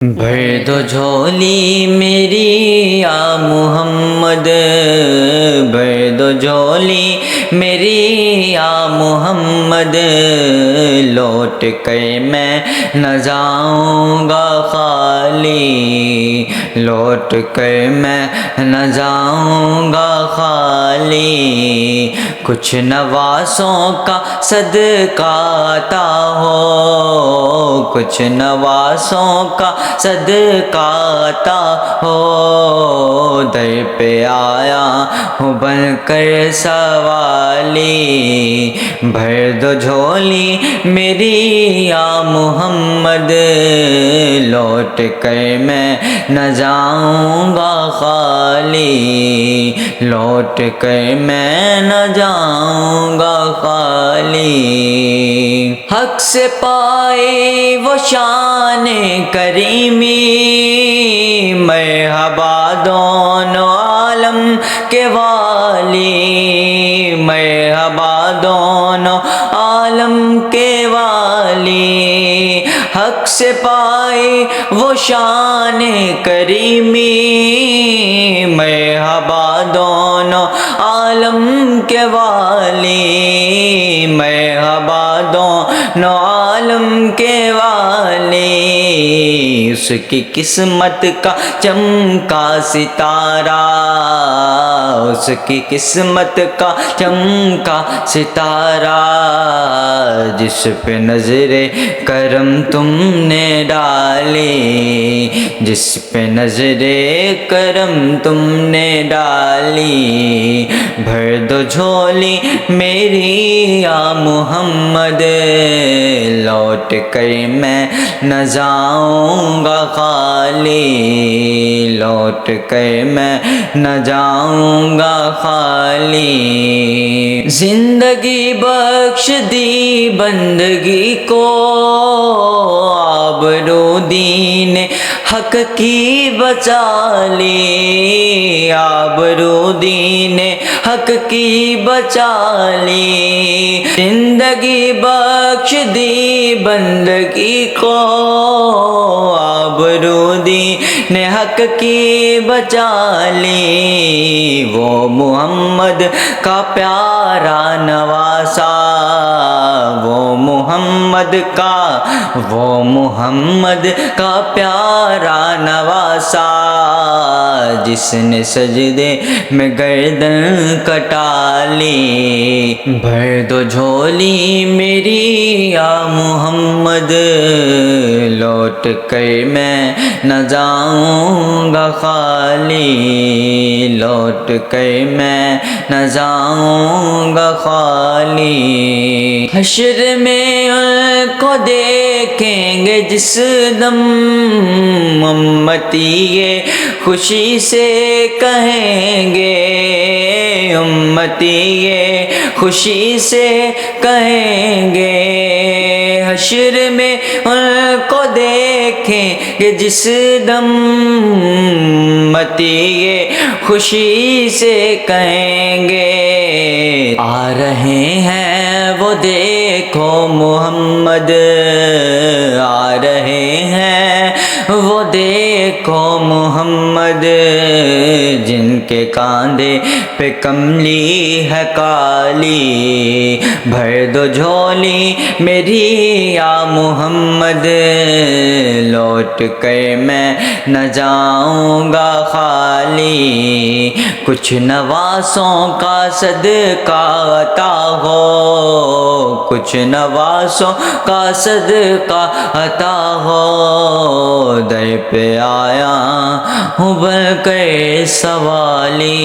بھر دو جھولی میری یا محمد، بھر دو جھولی میری یا محمد، لوٹ کر میں نہ جاؤں گا خالی، لوٹ کر میں نہ جاؤں گا خالی، کچھ نواسوں کا صدقہ عطا ہو، کچھ نواسوں کا صدقہ عطا ہو، در پہ آیا ہوں بن کر سوالی، بھر دو جھولی میری یا محمد، لوٹ کر میں نہ جاؤں گا خالی، لوٹ کر میں نہ جاؤں گا خالی، حق سے پائے وہ شان کریمی، مرحبا دونوں عالم کے والی، مرحبا دونوں عالم کے والی، حق سے پائے وہ شان کریمی، مرحبا دونوں عالم کے والی، مرحبا دونوں عالم کے والی، اس کی قسمت کا چمکا ستارہ، اس کی قسمت کا چمکا ستارہ، جس پہ نظر کرم تم نے ڈالی، جس پہ نظر کرم تم نے ڈالی، بھر دو جھولی میری یا محمد، لوٹ کر میں نہ جاؤں گا خالی، لوٹ کر میں نہ جاؤں گا خالی، زندگی بخش دی بندگی کو، آبرو دین حق کی بچا لی، آبرو دین حق کی بچا لی، زندگی بخش دی بندگی کو، آبرو دین حق کی بچا لی، وہ محمد کا پیارا نواسا، وہ محمد کا پیارا نواسا، جس نے سجدے میں گردن کٹا لی، بھر دو جھولی میری یا محمد، لوٹ کر میں نہ جاؤں گا خالی، لوٹ کر میں نہ جاؤں گا خالی، حشر میں ان کو دیکھیں گے جس دم، امتی یہ خوشی سے کہیں گے، امتی یہ خوشی سے کہیں گے، حشر میں ان کو دیکھیں گے جس دم، امتی یہ خوشی سے کہیں گے، آ رہے ہیں وہ دیکھو محمد، آ رہے ہیں وہ دیکھو محمد، جن کے کاندھے پہ کملی ہے کالی، بھر دو جھولی میری یا محمد، لوٹ کر میں نہ جاؤں گا خالی، کچھ نواسوں کا صدقہ عطا ہو، کچھ نواسوں کا صدقہ عطا ہو، در پہ آیا ہوں بن کر سوالی۔